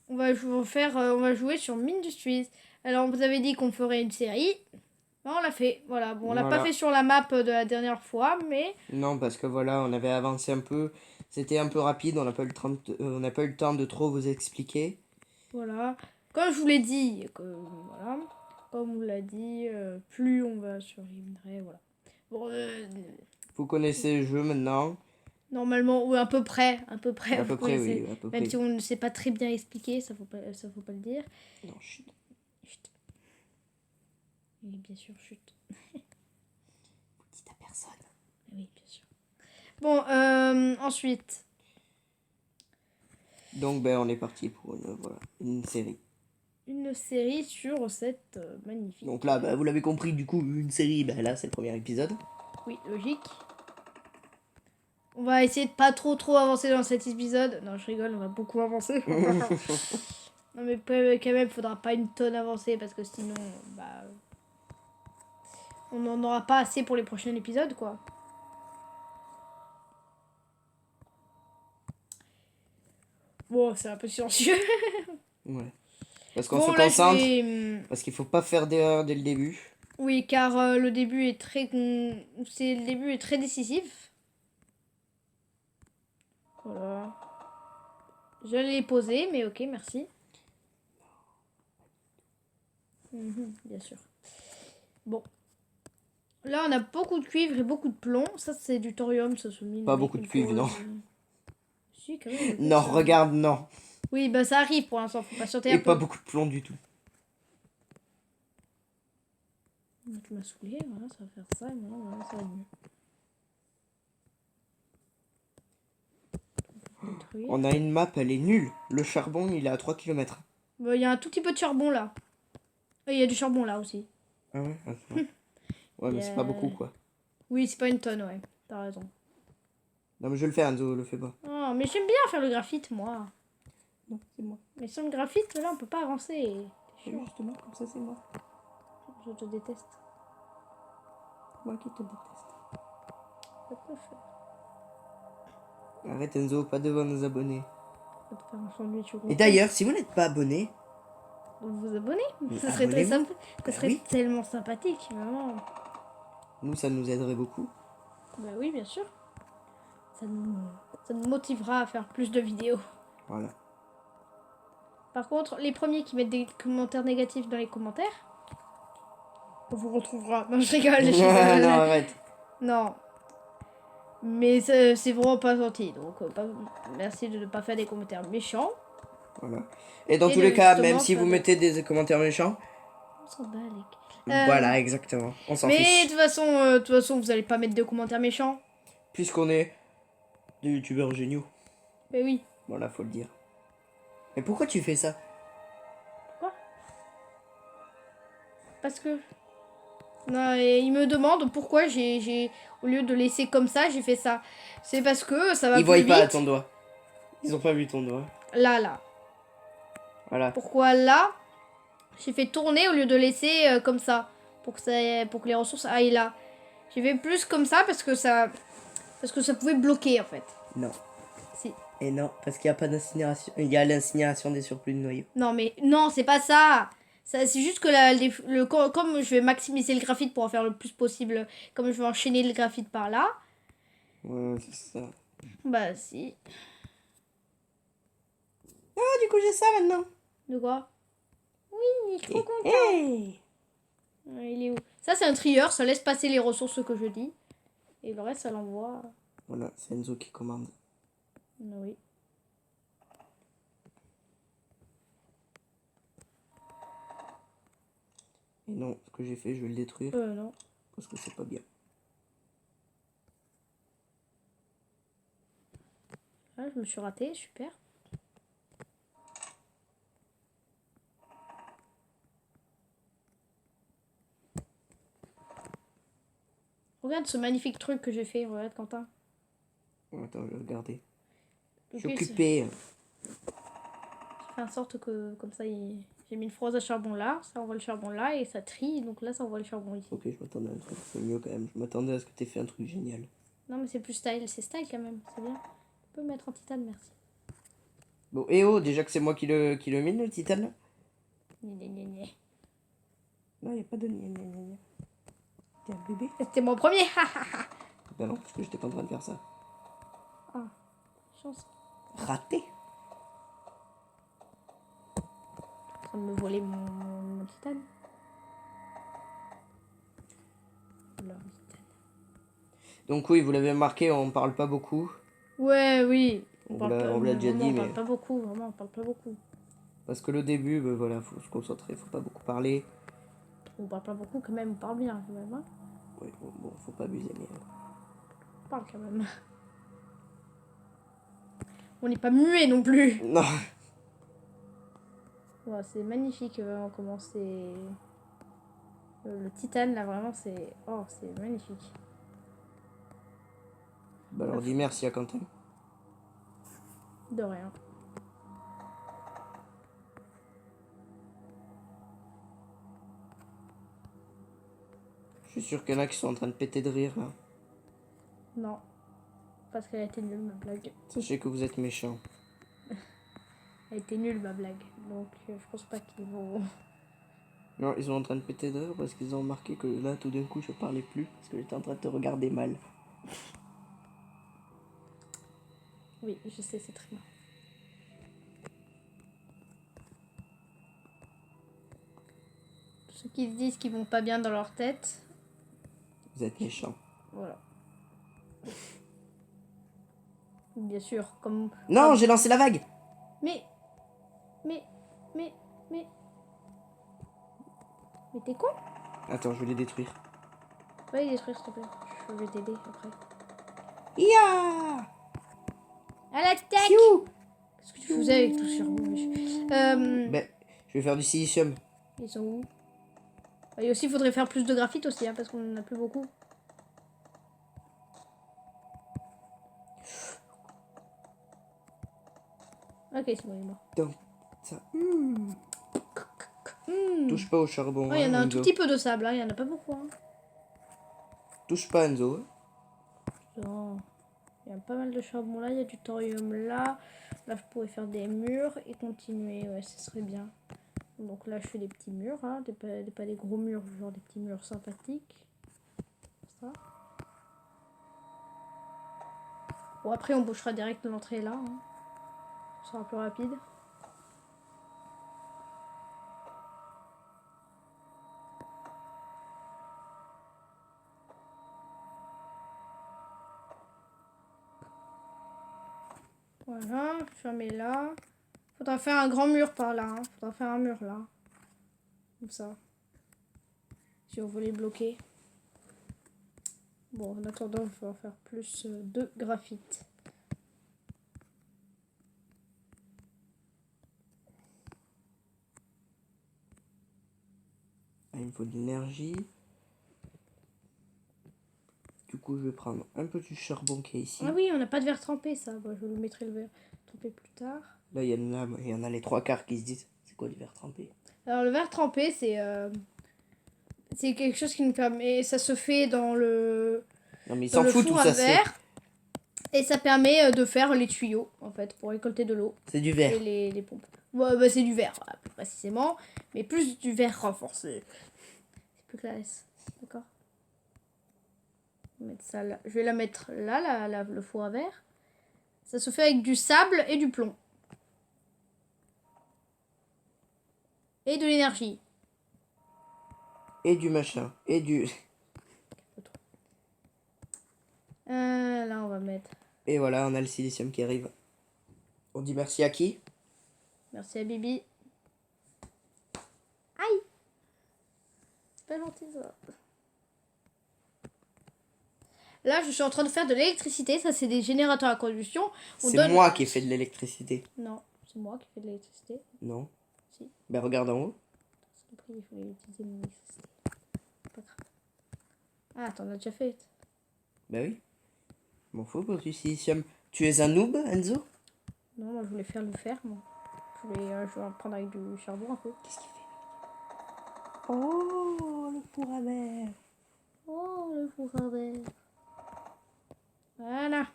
on va jouer sur Mindustries. Alors, vous avez dit qu'on ferait une série. Ben, on l'a fait. Voilà. Bon, on l'a pas Voilà. fait sur la map de la dernière fois, mais Non, parce que voilà, on avait avancé un peu. C'était un peu rapide, on n'a pas eu le temps de trop vous expliquer. voilà. Comme je vous l'ai dit, voilà. Comme on l'a dit, plus on va sur Indray, voilà. Bon, Vous connaissez le jeu maintenant. normalement, ou à peu près, À vous peu près, connaissez. oui, à peu Même près. si on ne sait pas très bien expliquer, ça faut pas le dire. Non, chut. Chut. Oui, bien sûr, chut. Dites à personne. Oui, bien sûr. Bon, ensuite. Donc, ben, on est parti pour une série. Une série sur cette magnifique. Donc là, ben, vous l'avez compris, du coup, une série, ben là, c'est le premier épisode. Oui, logique. On va essayer de pas trop avancer dans cet épisode. Non, je rigole, on va beaucoup avancer. Non, mais quand même, faudra pas une tonne avancer parce que sinon, bah, on n'en aura pas assez pour les prochains épisodes, quoi. Bon, c'est un peu silencieux. Ouais. Parce qu'on se Bon, là, je concentre, vais. parce qu'il faut pas faire d'erreur dès le début. Oui, car le début est très. Le début est très décisif. Voilà. Je l'ai posé, mais ok, merci. Bien sûr. Bon. Là, on a beaucoup de cuivre et beaucoup de plomb. Ça, c'est du thorium, ça se mine Pas avec beaucoup de une cuivre, non. Si, quand même. Non, regarde, non. Oui, bah ça arrive pour l'instant, faut patienter Et un pas peu. beaucoup de plomb du tout. Tu m'as saoulé, voilà, ça va faire ça, et voilà, ça va mieux. Détruire. On a une map, elle est nulle. Le charbon, il est à 3 km. Bah, il y a un tout petit peu de charbon là. Il y a du charbon là aussi. Ah ouais? Ah, non. Ouais, mais c'est pas beaucoup, quoi. Oui, c'est pas une tonne, ouais. T'as raison. Non, mais je vais le faire, Enzo, le fais pas. Oh, mais j'aime bien faire le graphite, moi. Non, c'est moi. Mais sans le graphite, là, on peut pas avancer. Oui, justement, comme ça, c'est moi. Je te déteste. Moi qui te déteste. Ça peut faire. Arrête, Enzo, pas devant nos abonnés. Ça peut te faire un sandwich au Et concombre. d'ailleurs, si vous n'êtes pas abonné, Vous vous abonnez. mais Ça serait très abonnez-vous. sympa. Ça Bah serait oui, tellement sympathique, vraiment. nous, ça nous aiderait beaucoup. Bah oui, bien sûr. Ça nous motivera à faire plus de vidéos. Voilà. Par contre, les premiers qui mettent des commentaires négatifs dans les commentaires, on vous retrouvera. Non, je rigole. Non, arrête. Non. Mais c'est vraiment pas gentil. Donc, merci de ne pas faire des commentaires méchants. Voilà. Et dans Et tous de les cas, justement même si faire vous des- mettez des commentaires méchants, On s'en bat, les... voilà, exactement. On s'en Mais fiche. de toute façon, vous allez pas mettre de commentaires méchants. Puisqu'on est des youtubeurs géniaux. Mais oui. Voilà, faut le dire. Mais pourquoi tu fais ça? Pourquoi? Parce que... Non, et il me demande pourquoi au lieu de laisser comme ça, j'ai fait ça. C'est parce que ça va Ils plus voient vite. pas ton doigt. Ils ont pas vu ton doigt. Là. Voilà. Pourquoi là, j'ai fait tourner au lieu de laisser comme ça. Pour que les ressources aillent là. J'ai fait plus comme ça parce que ça pouvait bloquer en fait. Non. Si. Et non, parce qu'il n'y a pas d'incinération. Il y a l'incinération des surplus de noyaux. Non mais non, c'est pas ça. C'est juste que comme je vais maximiser le graphite pour en faire le plus possible, comme je vais enchaîner le graphite par là, Ouais, c'est ça. bah si. Ah, du coup, j'ai ça maintenant. De quoi? Oui, je suis trop content. Hey. Ouais, il est où? Ça c'est un trieur, ça laisse passer les ressources que je dis. Et le reste ça l'envoie. Voilà, c'est Enzo qui commande. Oui. Et non, ce que j'ai fait, je vais le détruire. Non. Parce que c'est pas bien. Ah, je me suis ratée, super. Regarde ce magnifique truc que j'ai fait, regarde Quentin. Attends, je vais regarder. Je Ok, suis occupé. j'ai fait en sorte que comme ça j'ai mis une froise à charbon là, ça envoie le charbon là et ça trie, donc là ça envoie le charbon ici. Ok, je m'attendais à un truc. C'est mieux quand même. Je m'attendais à ce que tu aies fait un truc génial. Non mais c'est plus style, c'est style quand même, c'est bien. Tu peux mettre en titane, merci. Bon, et oh, déjà que c'est moi qui le mine, le titane là. Gna, gna, gna. Non, y a pas de gna gna gna gna. T'es un bébé? C'était mon premier. Ben non, parce que j'étais pas en train de faire ça. Ah, chance. Raté. En train de me voler mon titane. Leur titane. Donc oui, vous l'avez remarqué, on parle pas beaucoup. Ouais, oui. On Parle pas, vous l'a déjà vraiment, dit, on parle mais... pas beaucoup, vraiment, on parle pas beaucoup. Parce que le début, ben voilà, faut se concentrer, faut pas beaucoup parler. On parle pas beaucoup quand même, on parle bien quand même. Hein. Oui, bon, faut pas abuser, mais... On parle quand même. On n'est pas muet non plus. Non. Ouais, c'est magnifique comment c'est... Le titane là vraiment c'est... Oh c'est magnifique. Bah alors dis merci à Quentin. De rien. Je suis sûr qu'il y en a qui sont en train de péter de rire là. Non. Parce qu'elle a été nulle ma blague. Sachez que vous êtes méchants. Elle était nulle ma blague. Donc je pense pas qu'ils vont... Non, ils sont en train de péter de rire parce qu'ils ont remarqué que là tout d'un coup je parlais plus parce que j'étais en train de te regarder mal. Oui, je sais, c'est très bien. Ceux qui se disent qu'ils vont pas bien dans leur tête, Vous êtes méchants. voilà. Bien sûr, comme... Non, j'ai lancé la vague. Mais... Mais... Mais... Mais... Mais t'es con? Attends, je vais les détruire. Va les détruire s'il te plaît. Je vais t'aider après. Ya. À l'attaque! Qu'est-ce que tu faisais avec tout ce charbon? Ben, je vais faire du silicium. Ils sont où? Et aussi, il faudrait faire plus de graphite aussi, hein, parce qu'on en a plus beaucoup. Ok, c'est bon, il est mort. Donc, ça. Hmm. Touche pas au charbon. Oh, il y en a hein, un tout Enzo. petit peu de sable, hein, il y en a pas beaucoup. Hein. Touche pas Enzo. Non. Il y a pas mal de charbon là, il y a du thorium là. Là, je pourrais faire des murs et continuer, ouais, ce serait bien. Donc là, je fais des petits murs, hein, pas des gros murs, genre des petits murs sympathiques. Ça. Bon, après, on bouchera direct l'entrée là. Hein. Ce sera plus rapide. Voilà, fermez là. Faudra faire un grand mur par là. Hein. Faudra faire un mur là. Comme ça. Si on veut les bloquer. Bon, en attendant, il faut en faire plus de graphite. Ah, il me faut de l'énergie. Du coup, je vais prendre un peu du charbon qui est ici. Ah oui, on n'a pas de verre trempé, ça. Bon, je vous mettrai le verre trempé plus tard. Là, il y en a les trois quarts qui se disent c'est quoi du verre trempé? Alors, le verre trempé, c'est quelque chose qui nous permet... Ça se fait dans le... Non, mais ils dans s'en le foutent où four à ça se fait. verre. Et ça permet de faire les tuyaux, en fait, pour récolter de l'eau. C'est du verre. Et les pompes. Ouais, bah, c'est du verre, voilà, plus précisément. Mais plus du verre renforcé. C'est plus classe. D'accord. Mettre ça là. Je vais la mettre là, le four à verre. Ça se fait avec du sable et du plomb. Et de l'énergie. Et du machin. Et du... Là, on va mettre. Et voilà, on a le silicium qui arrive. On dit merci à qui? Merci à Bibi. Aïe! C'est pas gentil ça. Là, je suis en train de faire de l'électricité. Ça, c'est des générateurs à combustion. C'est moi qui ai fait de l'électricité. Non, c'est moi qui fais de l'électricité. Non. Si. Ben regarde en haut. Après, il faut utiliser mon électricité. Pas grave. Ah, t'en as déjà fait. Ben oui. M'en faut pour du silicium. Tu es un noob, Enzo? Non, moi, je voulais faire le fer, moi. Je vais en prendre avec du charbon un peu. Qu'est-ce qu'il fait? Oh, le four à verre. Oh, le four à verre. Voilà.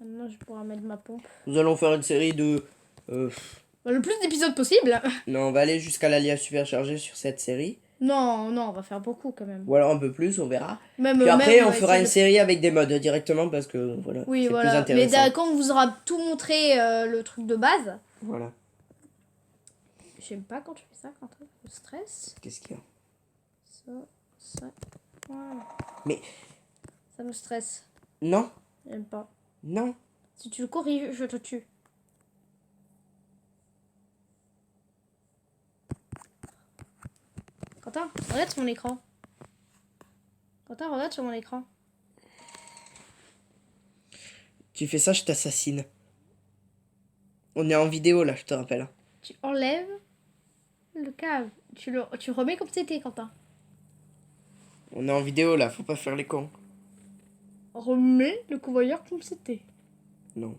Maintenant, je pourrais mettre ma pompe. Nous allons faire une série de... Le plus d'épisodes possible. Non, on va aller jusqu'à l'alias superchargé sur cette série. Non, on va faire beaucoup quand même. Ou alors un peu plus, on verra. Même, Puis après, on va fera essayer une de- série avec des mods directement parce que voilà, Oui, c'est plus voilà. Mais intéressant. quand on vous aura tout montré le truc de base. Voilà. J'aime pas quand tu fais ça, quand tu stress. Qu'est-ce qu'il y a? Ça. Voilà. Mais... Ça me stresse. Non, J'aime pas. non. Si tu le corriges, je te tue. Quentin, regarde sur mon écran. Quentin, regarde sur mon écran. Tu fais ça, je t'assassine. On est en vidéo là, je te rappelle. Tu enlèves le câble. Tu remets comme c'était, Quentin. On est en vidéo là, faut pas faire les cons. Remets le convoyeur comme c'était. Non.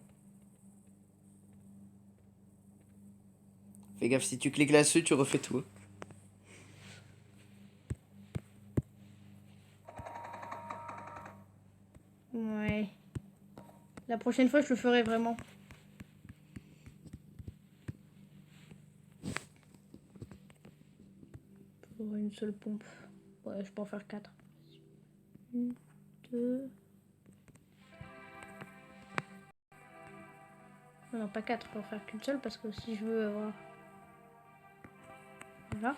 Fais gaffe, si tu cliques là-dessus, tu refais tout. Ouais. La prochaine fois, je le ferai vraiment. Pour une seule pompe. Ouais, je peux en faire 4. 1, 2. Non, pas 4, je peux en faire qu'une seule parce que si je veux avoir. Voilà.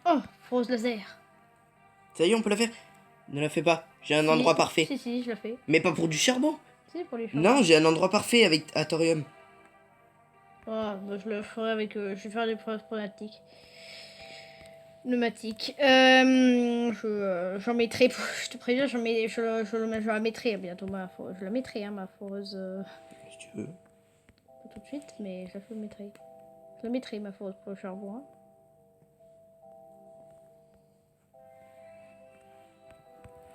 Oh, rose laser. Ça y est, on peut la faire. Ne la fais pas. J'ai un Si. endroit parfait. Si, je la fais. Mais pas pour du charbon. Si, pour les choses. Non, j'ai un endroit parfait avec Atorium. Oh, bah, je le ferai avec. Je vais faire des preuves pneumatiques. J'en mettrai. Je te préviens, je la mettrai bientôt. Je la mettrai, hein, ma foreuse. Si tu veux. Pas tout de suite, mais je la mettrai. Je la mettrai, ma foreuse pour le charbon. Hein.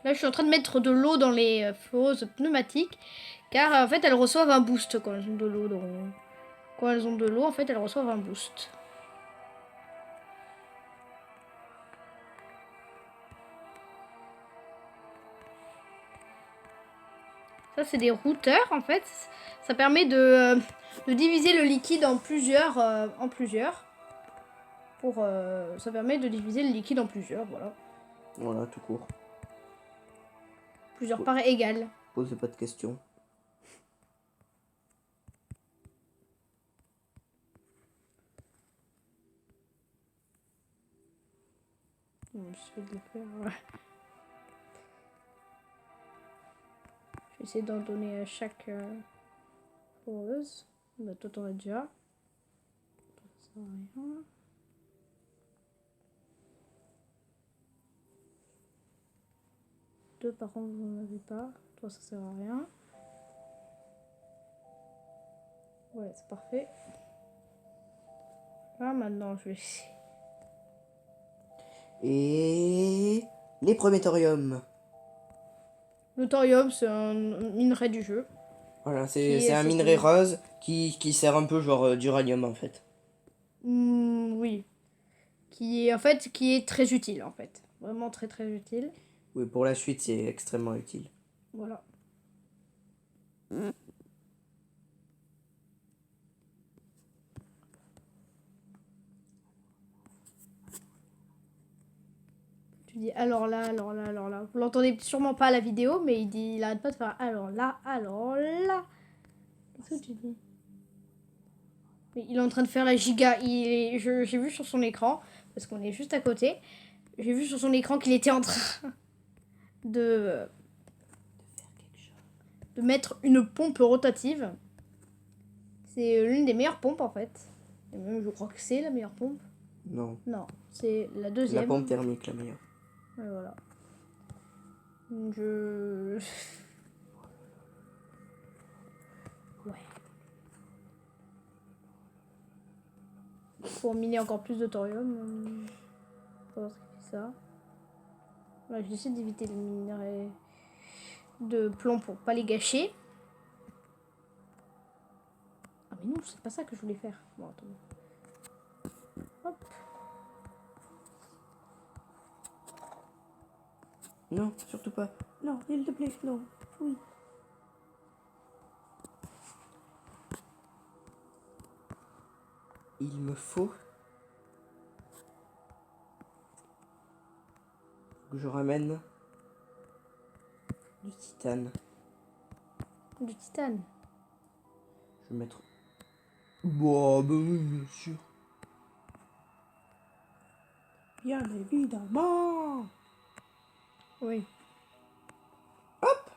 Là, je suis en train de mettre de l'eau dans les foreuses pneumatiques. Car en fait, elles reçoivent un boost quand elles ont de l'eau. Quand elles ont de l'eau, en fait, elles reçoivent un boost. Ça, c'est des routeurs, en fait. Ça permet de diviser le liquide en plusieurs. Ça permet de diviser le liquide en plusieurs, voilà. Voilà, tout court. Plusieurs parts égales. Posez pas de questions. J'essaie de le faire. Ouais. Je vais essayer d'en donner à chaque foreuse. Bah, toi, t'en as déjà. Ça sert à rien. Deux, par contre, vous n'en avez pas. Toi, ça sert à rien. Ouais, c'est parfait. Là, maintenant, je vais essayer. Et... les premiers thoriums. Le thorium, c'est un minerai du jeu. Voilà, Qui c'est est un cette- minerai rose qui sert un peu genre d'uranium en fait. Oui. Qui est très utile, en fait. Vraiment très, très utile. Oui, pour la suite, c'est extrêmement utile. Voilà. Tu dis alors là, alors là, alors là. Vous l'entendez sûrement pas à la vidéo, mais il arrête pas de faire alors là, alors là. Qu'est-ce que tu dis? Mais il est en train de faire la giga. J'ai vu sur son écran, parce qu'on est juste à côté, j'ai vu sur son écran qu'il était en train de mettre une pompe rotative. C'est l'une des meilleures pompes en fait. Et même je crois que c'est la meilleure pompe. Non, Non, c'est la deuxième. la pompe thermique la meilleure. Ouais, voilà. Je... Ouais. Pour miner encore plus de thorium. Faut voir ce qui fait ça. Ouais, j'essaie d'éviter les minerais de plomb pour pas les gâcher. Ah mais non, c'est pas ça que je voulais faire. Bon, attends. Hop. Non, surtout pas. Non, s'il te plaît, non. Oui. il me faut que je ramène du titane. Du titane. Je vais mettre... Bon, bah oui, bien sûr. Bien évidemment. Oui. Hop.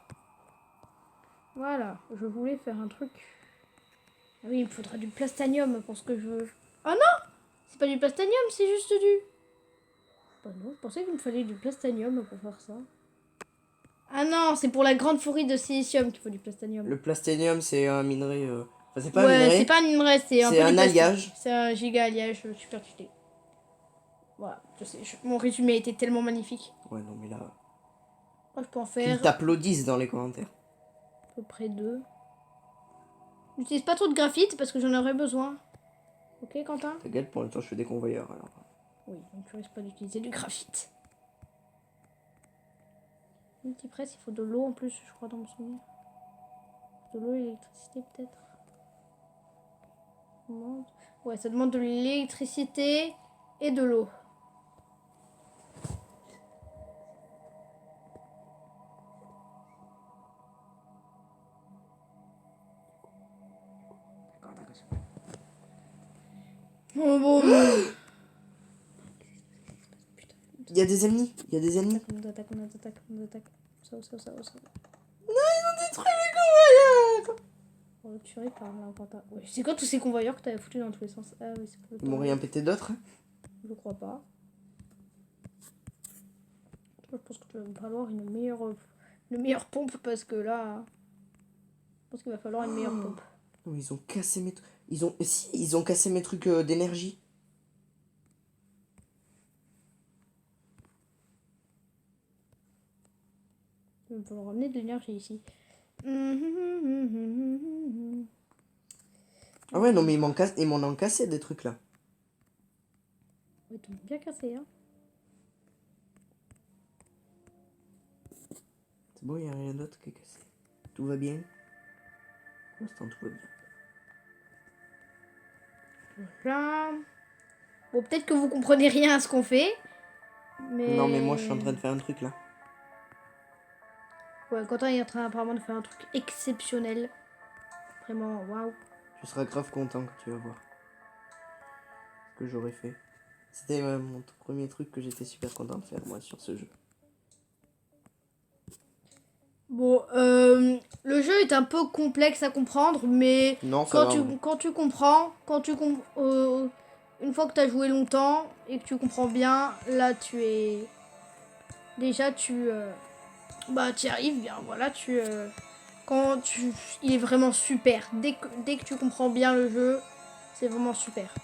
Voilà, je voulais faire un truc. Ah oui, il me faudra du plastanium pour ce que je veux. Oh non! C'est pas du plastanium, c'est juste du... Bah non, je pensais qu'il me fallait du plastanium pour faire ça. Ah non, c'est pour la grande forêt de silicium qu'il faut du plastanium. Le plastinium, c'est un minerai... Enfin, c'est pas un Ouais, minerai. c'est pas un minerai, c'est un C'est peu un du plastique. alliage. C'est un giga alliage super cheaté. Voilà, je sais, mon résumé était tellement magnifique. Ouais, non, mais là... Moi, je peux en Qu'ils faire t'applaudissent dans les commentaires. à peu près 2. J'utilise pas trop de graphite parce que j'en aurais besoin. Ok, Quentin? T'inquiète, pour l'instant, je fais des convoyeurs, alors. Oui, donc tu risques pas d'utiliser du graphite. Multipresse, il faut de l'eau en plus, je crois, dans mon souvenir. De l'eau et l'électricité, peut-être. Ouais, ça demande de l'électricité et de l'eau. Oh bon. Putain. Il y a des ennemis. Il y a des ennemis. On attaque. Ça. Non, ils ont détruit mes convoyeurs. Oh, tu par là, Quentin. Ouais, c'est quoi tous ces convoyeurs que t'avais foutus dans tous les sens? Ah oui, c'est pour le Ils m'ont rien pété d'autre. Je crois pas. Je pense que tu vas me falloir une meilleure pompe parce que là... Je pense qu'il va falloir une meilleure pompe. Non, ils ont cassé mes trucs. Ils ont cassé mes trucs d'énergie. Il va falloir ramener de l'énergie ici. Ah ouais, non, mais ils m'en ont cassé des trucs là. Ouais, t'as bien cassé, hein. C'est bon, il n'y a rien d'autre qui est cassé. Tout va bien. Pour l'instant, tout va bien. Voilà. Bon, peut-être que vous comprenez rien à ce qu'on fait. Mais... Non, mais moi, je suis en train de faire un truc là. Ouais, Quentin est en train apparemment de faire un truc exceptionnel. Vraiment, waouh. Tu seras grave content que tu vas voir ce que j'aurais fait. C'était mon premier truc que j'étais super content de faire, moi, sur ce jeu. Bon, le jeu est un peu complexe à comprendre, mais Non, ça va. quand tu comprends, une fois que tu as joué longtemps et que tu comprends bien, là tu es... Déjà tu y arrives bien, voilà, il est vraiment super. Dès que tu comprends bien le jeu, c'est vraiment super.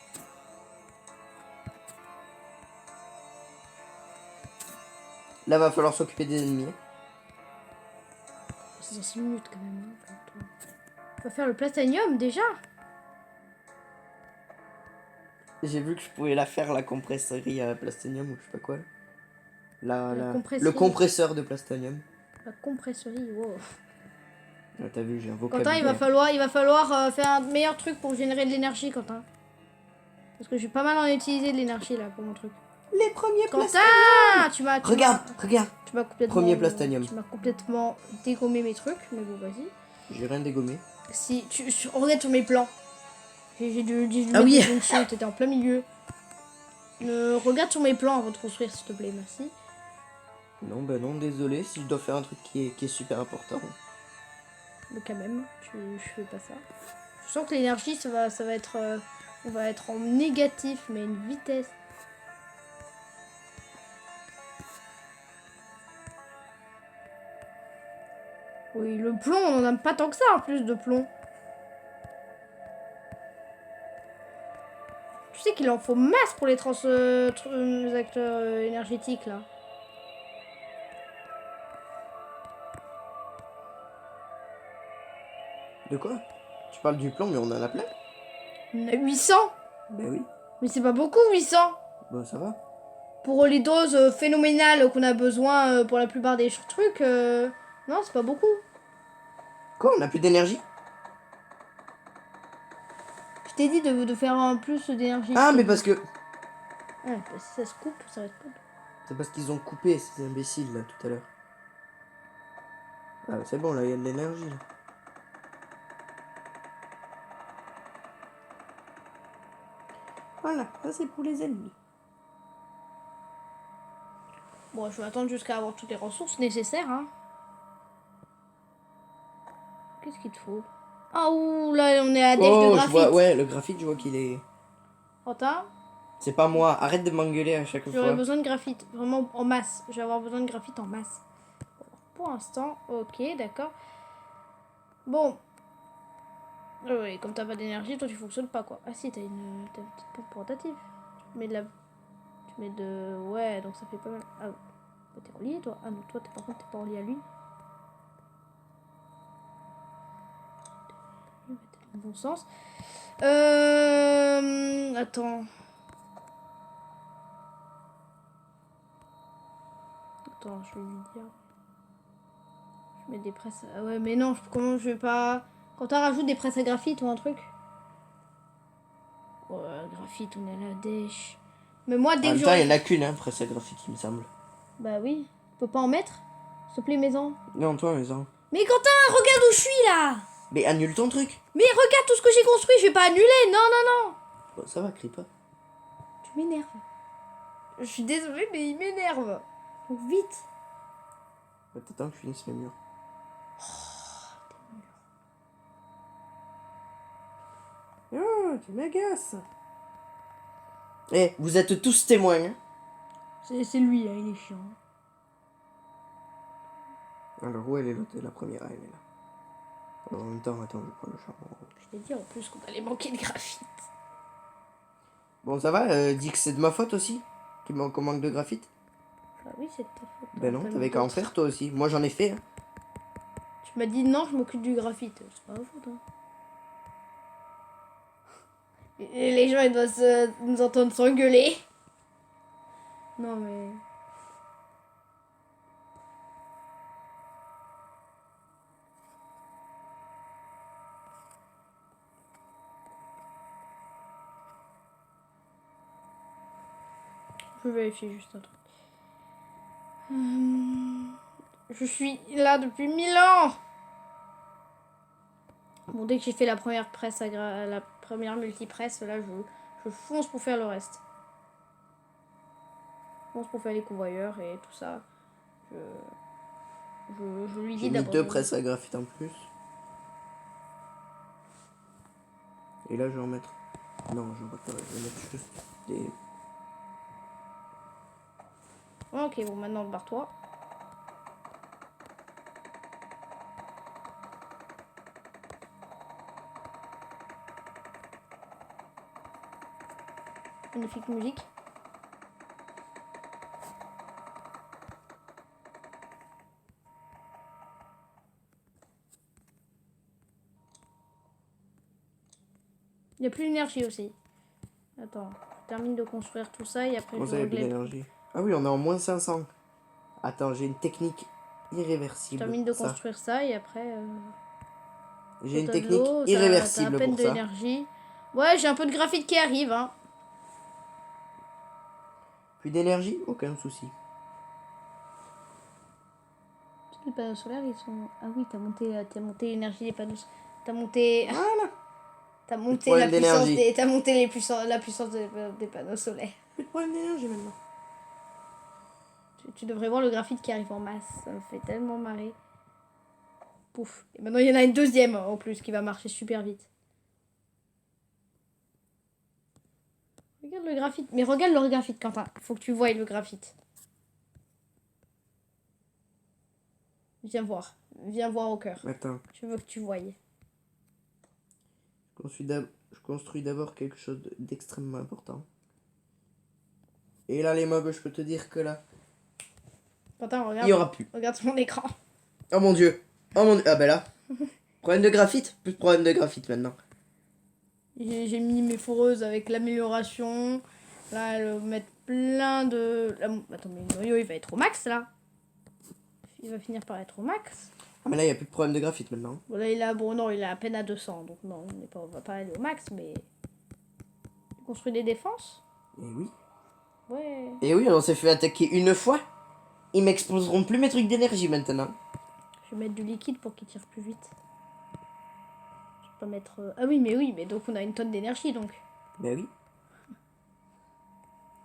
Là, va falloir s'occuper des ennemis. C'est dans 6 minutes quand même. Hein, on va faire le platanium déjà. J'ai vu que je pouvais la faire, la compresserie à plastonium ou je sais pas quoi. Le Compresserie. compresseur de plastonium. La compresserie, wow. Ah, t'as vu, j'ai un vocabulaire. Quentin, il va falloir faire un meilleur truc pour générer de l'énergie, Quentin. Parce que j'ai pas mal en utilisé de l'énergie là pour mon truc. Les premiers Quentin, Regarde. Tu m'as complètement... Premier plastonium. Tu m'as complètement dégommé mes trucs, mais bon, vas-y. J'ai rien dégommé. Si, regarde sur mes plans. J'ai dû Ah oui. mettre des fonctions, t'étais en plein milieu. Regarde sur mes plans avant de construire, s'il te plaît, merci. Non, bah non, désolé si je dois faire un truc qui est super important. Mais quand même, je fais pas ça. Je sens que l'énergie, ça va être... on va être en négatif, mais une vitesse. Oui, le plomb, on en a pas tant que ça en plus de plomb. Tu sais qu'il en faut masse pour les acteurs énergétiques là. De quoi? Tu parles du plomb, mais on en a plein? On a 800. Bah oui. Mais c'est pas beaucoup 800. Bah ça va. Pour les doses phénoménales qu'on a besoin pour la plupart des trucs, non, c'est pas beaucoup. Quoi, on a plus d'énergie? Je t'ai dit de faire un plus d'énergie. Ah, mais parce que... Ouais, bah, si ça se coupe, ça va être cool. C'est parce qu'ils ont coupé, ces imbéciles, là, tout à l'heure. Ah, c'est bon, là, il y a de l'énergie, là. Voilà, ça c'est pour les ennemis. Bon, je vais attendre jusqu'à avoir toutes les ressources nécessaires, hein. Qu'est-ce qu'il te faut? Ah, ouh, là, on est à def de Oh, je graphite. vois, ouais, le graphite, je vois qu'il est... Quentin, C'est pas moi, arrête de m'engueuler à chaque j'aurais fois. besoin de graphite, vraiment en masse. Je vais avoir besoin de graphite en masse. Pour l'instant, ok, d'accord. Bon. Oui, comme t'as pas d'énergie, toi tu fonctionnes pas quoi. Ah si, t'as une petite pompe portative. Tu mets de la... Tu mets de... Ouais, donc ça fait pas mal. Ah, bah, t'es relié toi. Ah non, toi par contre t'es pas relié à lui. Je vais mettre dans le bon sens. Attends. Attends, je vais lui dire. Je mets des presses... Ah ouais, mais non, comment je vais pas... Quand t'as rajoute des presses à graphite ou un truc. Ouais, graphite, on est à la dèche. Mais moi, dès En que même temps, il j'aurai... y en a qu'une, hein, presse à graphite, il me semble. Bah oui. Tu peux pas en mettre? S'il te plaît, maison. Non, toi, mais ça. Mais Quentin, regarde où je suis là! Mais annule ton truc. Mais regarde tout ce que j'ai construit, je vais pas annuler! Non, non, non! Bon, ça va, crie pas. Tu m'énerves. Je suis désolée, mais il m'énerve. Donc vite. Ouais, t'attends que je finisse les murs. Oh, tu m'agaces. Eh, vous êtes tous témoins, hein. C'est lui, hein, il est chiant. Alors, où elle est l'autre? La première, elle est là. En même temps, attends, je prends le charbon. Je t'ai dit en plus qu'on allait manquer de graphite. Bon, ça va, dis que c'est de ma faute aussi qu'on manque de graphite. Ah oui, c'est de ta faute. Ben non, t'avais qu'à en faire toi aussi. Moi, j'en ai fait, hein. Tu m'as dit non, je m'occupe du graphite. C'est pas ma faute, hein. Et les gens, ils doivent nous entendre s'engueuler. Non, mais... Je vais vérifier juste un truc. Je suis là depuis 1000 ans. Bon, dès que j'ai fait la première presse, la première multipresse, là, je fonce pour faire le reste. Je fonce pour faire les convoyeurs et tout ça. Je lui J'ai dis mis d'abord. 2 presses à graphite en plus. Et là, je vais en mettre... Non, je vais pas. Je vais mettre juste des... Ok, bon, maintenant, barre-toi. Magnifique musique. Il n'y a plus d'énergie aussi. Attends, je termine de construire tout ça et après Comment je ça, il y a plus règle. d'énergie? Ah oui, on est en moins 500. Attends, j'ai une technique Je irréversible termine de pour ça. construire ça et après. J'ai une T'as de technique l'eau, t'as à irréversible peine pour ça. d'énergie. Ouais, j'ai un peu de graphite qui arrive, hein. Plus d'énergie? Aucun souci. Les panneaux solaires, ils sont. Ah oui, t'as monté l'énergie des panneaux. T'as monté. Voilà. T'as Plus de monté problème la puissance d'énergie. des. T'as monté la puissance des panneaux solaires. Plus de problème d'énergie maintenant. Tu devrais voir le graphite qui arrive en masse. Ça me fait tellement marrer. Pouf. Et maintenant, il y en a une deuxième en plus qui va marcher super vite. Regarde le graphite. Mais regarde le graphite, Quentin. Faut que tu voies le graphite. Viens voir. Viens voir au cœur. Attends. Je veux que tu voies. Je construis d'abord quelque chose d'extrêmement important. Et là, les mobs, je peux te dire que là, Quentin, il regarde. y aura plus. Regarde mon écran. Oh mon dieu. Oh mon dieu. Ah ben là. Problème de graphite? Plus de problème de graphite maintenant. J'ai mis mes foreuses avec l'amélioration. Là, elles vont mettre plein de... Attends, mais le noyau, il va être au max, là. Il va finir par être au max. Ah mais là, il n'y a plus de problème de graphite maintenant. Bon, là, il a... Bon, non, il est à peine à 200. Donc, non, on va pas aller au max, mais... construit des défenses? Et oui. Ouais. Et oui, on s'est fait attaquer une fois. Ils m'exploseront plus mes trucs d'énergie maintenant. Je vais mettre du liquide pour qu'il tire plus vite. Je vais pas mettre... Ah oui, mais donc on a une tonne d'énergie, donc. Ben oui.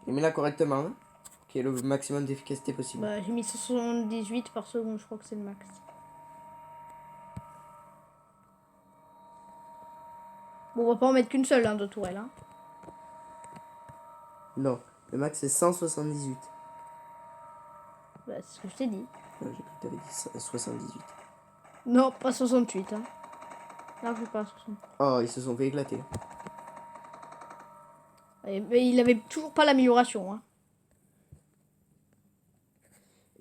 Et mets-la correctement, hein. Qui est le maximum d'efficacité possible. Bah, j'ai mis 178 par seconde, je crois que c'est le max. Bon, on va pas en mettre qu'une seule, hein, de tourelle, hein. Non, le max c'est 178. Bah, c'est ce que je t'ai dit. J'ai cru que t'avais dit 78. Non, pas 68, hein. Non, je vais pas 68. Oh, ils se sont fait éclater. Mais il avait toujours pas l'amélioration, hein.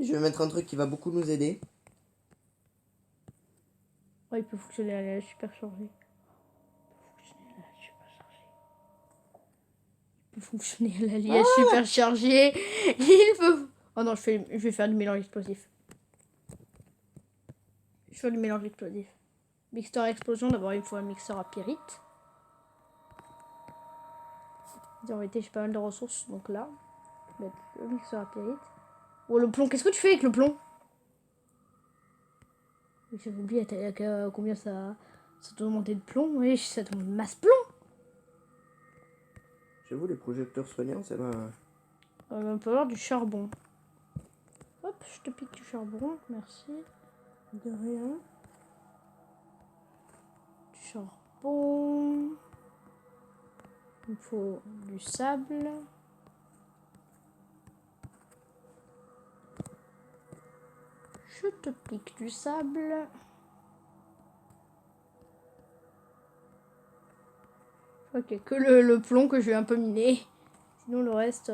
Je vais mettre un truc qui va beaucoup nous aider. Oh, il peut fonctionner à la superchargée. Il peut fonctionner à l'alliage superchargé. Il peut... Oh non, je vais faire du mélange explosif. Je fais du mélange explosif. Mixeur à explosion, d'abord il faut un mixeur à pyrite. En réalité, j'ai pas mal de ressources, donc là, je vais mettre le mixeur à pyrite. Oh, le plomb, qu'est-ce que tu fais avec le plomb? J'avais oublié combien ça doit demander de plomb. Oui, ça demande masse plomb. J'avoue, les projecteurs soignants, ça va. On va falloir du charbon. Hop, je te pique du charbon, merci. De rien. Du charbon. Il me faut du sable. Je te pique du sable. Ok, que le plomb que je vais un peu miner. Sinon le reste...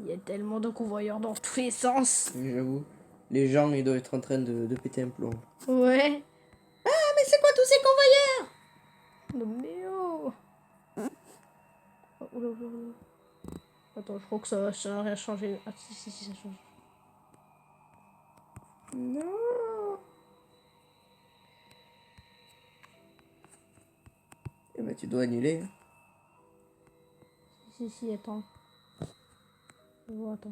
Il y a tellement de convoyeurs dans tous les sens. J'avoue, les gens ils doivent être en train de péter un plomb. Ouais. Ah, mais c'est quoi tous ces convoyeurs? Non mais oh. Oh, oula, oula, oula. Attends, je crois que ça n'a rien changé. Ah si, ça change. Non. Eh ben, tu dois annuler. Hein. Si, attends. Oh, attends.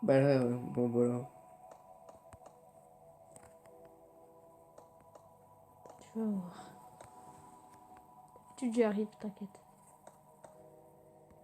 Bah là, bon voilà. Tu vas voir. Tu y arrives, t'inquiète.